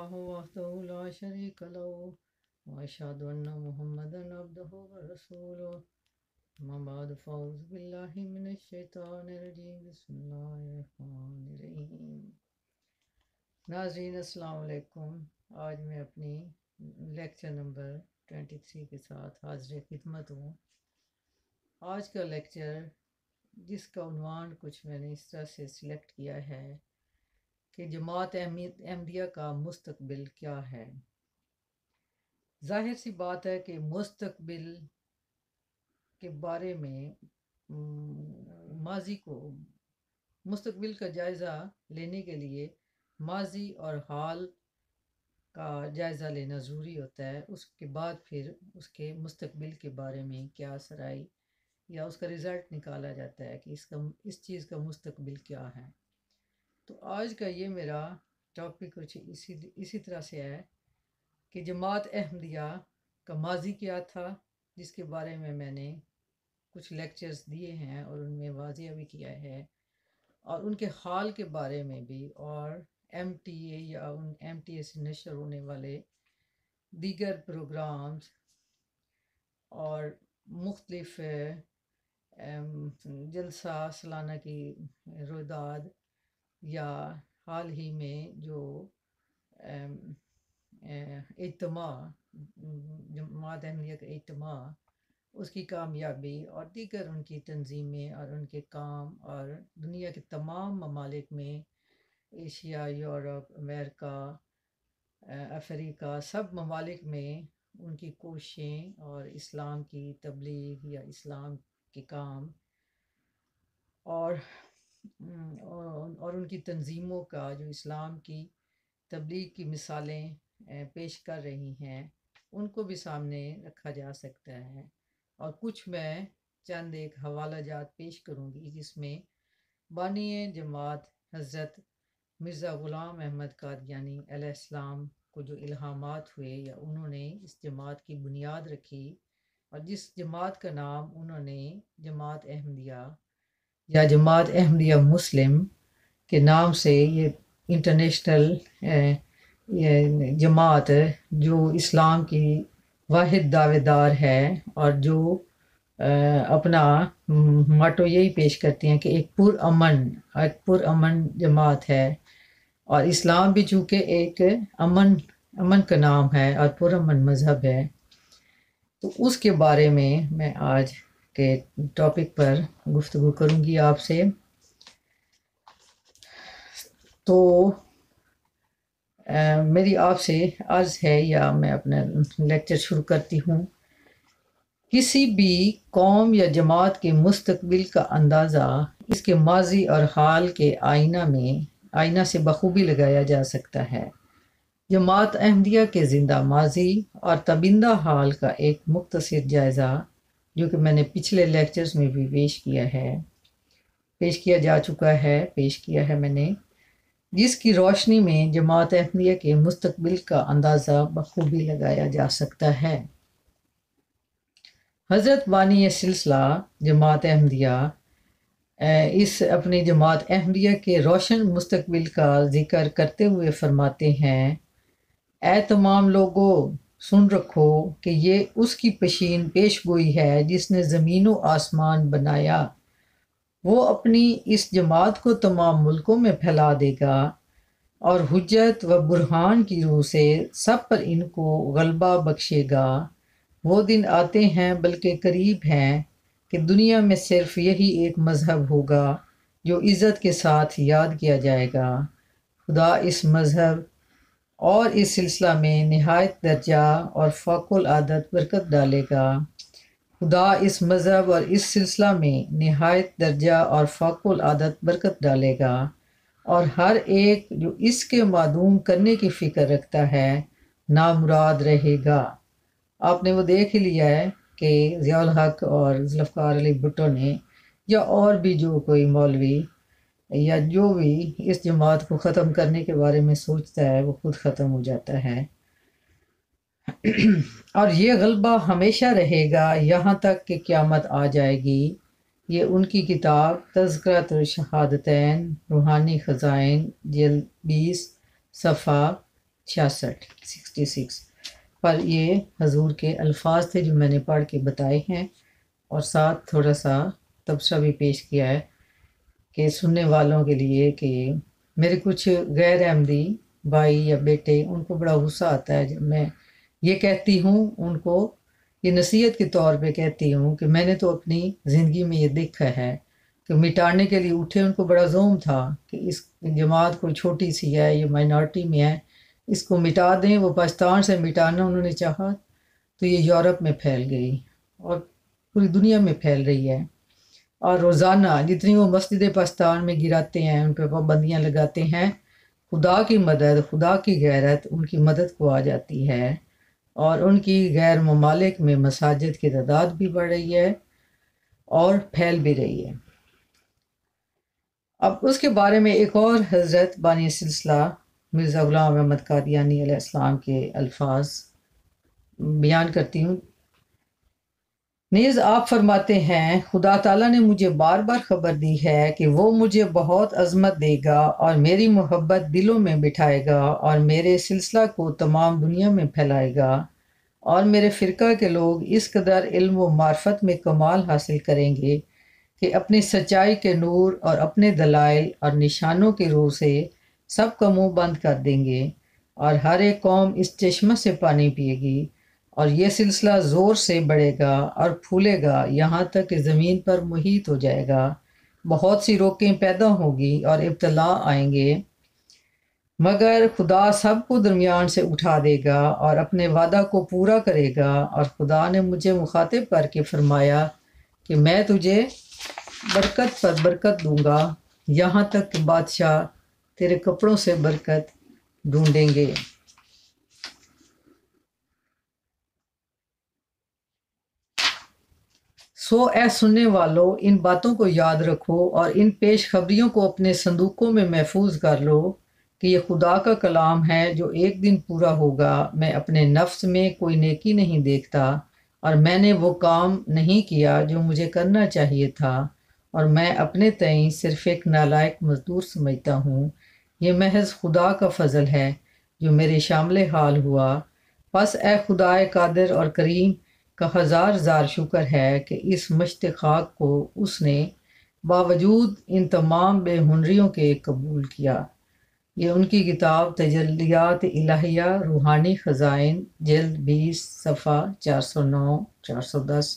وحده لا شريك له وأشهد أن محمدا عبده ورسوله أما بعد فأعوذ بالله من الشيطان الرجيم بسم الله الرحمن الرحیم۔ ناظرین السلام علیکم۔ آج میں اپنی لیکچر نمبر 23 کے ساتھ حاضر خدمت ہوں۔ آج کا لیکچر جس کا عنوان کچھ میں نے اس طرح سے سلیکٹ کیا ہے کہ جماعت احمدیہ کا مستقبل کیا ہے۔ ظاہر سی بات ہے کہ مستقبل کے بارے میں مستقبل کا جائزہ لینے کے لیے ماضی اور حال کا جائزہ لینا ضروری ہوتا ہے۔ اس کے بعد پھر اس کے مستقبل کے بارے میں کیا اثر آئی یا اس کا رزلٹ نکالا جاتا ہے کہ اس چیز کا مستقبل کیا ہے۔ تو آج کا یہ میرا ٹاپک کچھ اسی طرح سے ہے کہ جماعت احمدیہ کا ماضی کیا تھا، جس کے بارے میں نے کچھ لیکچرز دیے ہیں اور ان میں واضح بھی کیا ہے، اور ان کے حال کے بارے میں بھی، اور ایم ٹی اے یا ان ایم ٹی اے سے نشر ہونے والے دیگر پروگرامز اور مختلف جلسہ سالانہ کی رویداد یا حال ہی میں جو اجتماع جماعت احمدیہ کا اجتماع، اس کی کامیابی اور دیگر ان کی تنظیمیں اور ان کے کام، اور دنیا کے تمام ممالک میں، ایشیا، یورپ، امریکہ، افریقہ، سب ممالک میں ان کی کوششیں اور اسلام کی تبلیغ یا اسلام کے کام اور ان کی تنظیموں کا جو اسلام کی تبلیغ کی مثالیں پیش کر رہی ہیں، ان کو بھی سامنے رکھا جا سکتا ہے۔ اور کچھ میں چند ایک حوالہ جات پیش کروں گی جس میں بانی جماعت حضرت مرزا غلام احمد قادیانی علیہ السلام کو جو الہامات ہوئے یا انہوں نے اس جماعت کی بنیاد رکھی، اور جس جماعت کا نام انہوں نے جماعت احمدیہ یا جماعت احمدیہ مسلم کے نام سے، یہ انٹرنیشنل جماعت جو اسلام کی واحد دعوے دار ہے، اور جو اپنا ماٹو یہی پیش کرتی ہیں کہ ایک پرامن جماعت ہے، اور اسلام بھی چونکہ ایک امن کا نام ہے اور پرامن مذہب ہے۔ تو اس کے بارے میں آج کے ٹاپک پر گفتگو کروں گی آپ سے۔ تو میری آپ سے عرض ہے، یا میں اپنا لیکچر شروع کرتی ہوں۔ کسی بھی قوم یا جماعت کے مستقبل کا اندازہ اس کے ماضی اور حال کے آئینہ سے بخوبی لگایا جا سکتا ہے۔ جماعت احمدیہ کے زندہ ماضی اور تابندہ حال کا ایک مختصر جائزہ، جو کہ میں نے پچھلے لیکچرز میں بھی پیش کیا ہے میں نے، جس کی روشنی میں جماعت احمدیہ کے مستقبل کا اندازہ بخوبی لگایا جا سکتا ہے۔ حضرت بانی سلسلہ جماعت احمدیہ اس اپنی جماعت احمدیہ کے روشن مستقبل کا ذکر کرتے ہوئے فرماتے ہیں: اے تمام لوگو، سن رکھو کہ یہ اس کی پیش گوئی ہے جس نے زمین و آسمان بنایا۔ وہ اپنی اس جماعت کو تمام ملکوں میں پھیلا دے گا، اور حجت و برہان کی روح سے سب پر ان کو غلبہ بخشے گا۔ وہ دن آتے ہیں بلکہ قریب ہیں کہ دنیا میں صرف یہی ایک مذہب ہوگا جو عزت کے ساتھ یاد کیا جائے گا۔ خدا اس مذہب اور اس سلسلہ میں نہایت درجہ اور فوق العادت برکت ڈالے گا۔ خدا اس مذہب اور اس سلسلہ میں نہایت درجہ اور فوق العادت برکت ڈالے گا، اور ہر ایک جو اس کے معدوم کرنے کی فکر رکھتا ہے نامراد رہے گا۔ آپ نے وہ دیکھ ہی لیا ہے کہ ضیاء الحق اور ذوالفقار علی بھٹو نے، یا اور بھی جو کوئی مولوی یا جو بھی اس جماعت کو ختم کرنے کے بارے میں سوچتا ہے، وہ خود ختم ہو جاتا ہے۔ اور یہ غلبہ ہمیشہ رہے گا یہاں تک کہ قیامت آ جائے گی۔ یہ ان کی کتاب تذکرۃ الشہادتین، روحانی خزائن، جلد 20، صفحہ 66 پر یہ حضور کے الفاظ تھے جو میں نے پڑھ کے بتائے ہیں، اور ساتھ تھوڑا سا تبصرہ بھی پیش کیا ہے کہ سننے والوں کے لیے کہ میرے کچھ غیر احمدی بھائی یا بیٹے، ان کو بڑا غصہ آتا ہے جب میں یہ کہتی ہوں، ان کو یہ نصیحت کے طور پہ کہتی ہوں کہ میں نے تو اپنی زندگی میں یہ دیکھا ہے کہ مٹانے کے لیے اٹھے، ان کو بڑا زوم تھا کہ اس جماعت کوئی چھوٹی سی ہے، یہ مائنارٹی میں ہے، اس کو مٹا دیں۔ وہ پاکستان سے مٹانا انہوں نے چاہا تو یہ یورپ میں پھیل گئی اور پوری دنیا میں پھیل رہی ہے، اور روزانہ جتنی وہ مسجد پاکستان میں گراتے ہیں، ان پہ پابندیاں لگاتے ہیں، خدا کی مدد، خدا کی غیرت ان کی مدد کو آ جاتی ہے، اور ان کی غیر ممالک میں مساجد کی تعداد بھی بڑھ رہی ہے اور پھیل بھی رہی ہے۔ اب اس کے بارے میں ایک اور حضرت بانی سلسلہ مرزا غلام احمد قادیانی علیہ السلام کے الفاظ بیان کرتی ہوں۔ نیز آپ فرماتے ہیں، خدا تعالیٰ نے مجھے بار بار خبر دی ہے کہ وہ مجھے بہت عظمت دے گا اور میری محبت دلوں میں بٹھائے گا اور میرے سلسلہ کو تمام دنیا میں پھیلائے گا، اور میرے فرقہ کے لوگ اس قدر علم و معرفت میں کمال حاصل کریں گے کہ اپنی سچائی کے نور اور اپنے دلائل اور نشانوں کے روح سے سب کا منہ بند کر دیں گے، اور ہر ایک قوم اس چشمہ سے پانی پیے گی، اور یہ سلسلہ زور سے بڑھے گا اور پھولے گا یہاں تک کہ زمین پر محیط ہو جائے گا۔ بہت سی روکیں پیدا ہوگی اور ابتلا آئیں گے، مگر خدا سب کو درمیان سے اٹھا دے گا اور اپنے وعدہ کو پورا کرے گا۔ اور خدا نے مجھے مخاطب کر کے فرمایا کہ میں تجھے برکت پر برکت دوں گا، یہاں تک کہ بادشاہ تیرے کپڑوں سے برکت ڈھونڈیں گے۔ سو اے سننے والو، ان باتوں کو یاد رکھو اور ان پیش خبریوں کو اپنے صندوقوں میں محفوظ کر لو کہ یہ خدا کا کلام ہے جو ایک دن پورا ہوگا۔ میں اپنے نفس میں کوئی نیکی نہیں دیکھتا، اور میں نے وہ کام نہیں کیا جو مجھے کرنا چاہیے تھا، اور میں اپنے تئیں صرف ایک نالائق مزدور سمجھتا ہوں۔ یہ محض خدا کا فضل ہے جو میرے شامل حال ہوا۔ پس اے خدائے قادر اور کریم کا ہزار ہزار شکر ہے کہ اس مشت خاک کو اس نے باوجود ان تمام بے ہنریوں کے قبول کیا۔ یہ ان کی کتاب تجلیات الہیہ روحانی خزائن، جلد 20، صفحہ 409 410،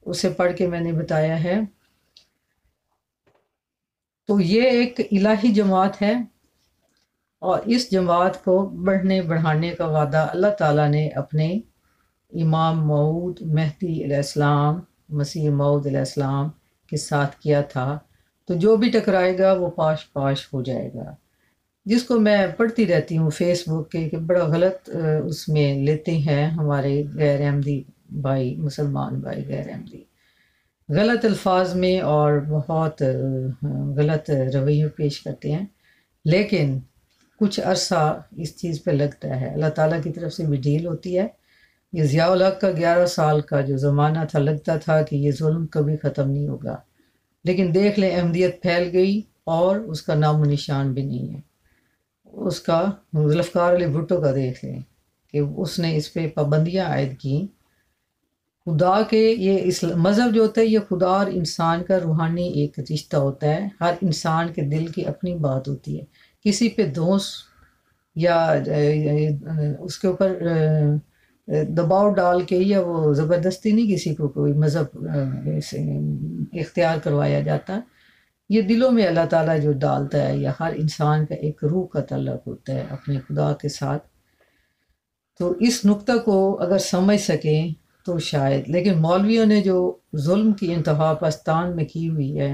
اسے پڑھ کے میں نے بتایا ہے۔ تو یہ ایک الہی جماعت ہے، اور اس جماعت کو بڑھانے کا وعدہ اللہ تعالیٰ نے اپنے امام موعود مہدی علیہ السلام، مسیح موعود علیہ السلام کے ساتھ کیا تھا۔ تو جو بھی ٹکرائے گا وہ پاش پاش ہو جائے گا، جس کو میں پڑھتی رہتی ہوں فیس بک کے کہ بڑا غلط اس میں لیتے ہیں ہمارے غیر احمدی بھائی، مسلمان بھائی غیر احمدی، غلط الفاظ میں اور بہت غلط رویے پیش کرتے ہیں۔ لیکن کچھ عرصہ اس چیز پہ لگتا ہے، اللہ تعالیٰ کی طرف سے بھی ڈیل ہوتی ہے۔ یہ ضیاء الحق کا 11 سال کا جو زمانہ تھا، لگتا تھا کہ یہ ظلم کبھی ختم نہیں ہوگا، لیکن دیکھ لیں احمدیت پھیل گئی اور اس کا نام و نشان بھی نہیں ہے۔ اس کا ذوالفقار علی بھٹو کا دیکھ لیں کہ اس نے اس پہ پابندیاں عائد کی۔ خدا کے یہ مذہب جو ہوتا ہے، یہ خدا اور انسان کا روحانی ایک رشتہ ہوتا ہے۔ ہر انسان کے دل کی اپنی بات ہوتی ہے، کسی پہ دوش یا اس کے اوپر دباؤ ڈال کے یا وہ زبردستی نہیں کسی کو کوئی مذہب اختیار کروایا جاتا۔ یہ دلوں میں اللہ تعالیٰ جو ڈالتا ہے، یا ہر انسان کا ایک روح کا تعلق ہوتا ہے اپنے خدا کے ساتھ۔ تو اس نقطہ کو اگر سمجھ سکیں تو شاید، لیکن مولویوں نے جو ظلم کی انتہا پاکستان میں کی ہوئی ہے،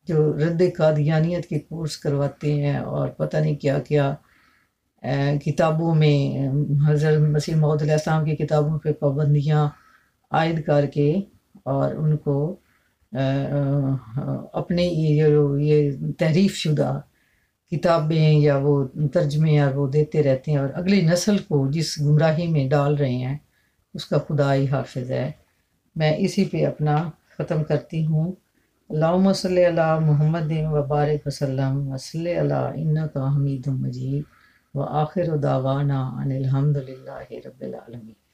جو رد قادیانیت کے کورس کرواتے ہیں اور پتہ نہیں کیا کیا کتابوں میں حضرت مسیح موعود علیہ السلام کی کتابوں پہ پابندیاں عائد کر کے، اور ان کو اپنے یہ تحریف شدہ کتابیں یا وہ ترجمے یا وہ دیتے رہتے ہیں، اور اگلی نسل کو جس گمراہی میں ڈال رہے ہیں اس کا خدا ہی حافظ ہے۔ میں اسی پہ اپنا ختم کرتی ہوں۔ اللہم صلی علی محمد و بارک وسلم وصلی علی انک حمید مجید۔ وآخر دعوانا ان الحمد للہ رب العالمین۔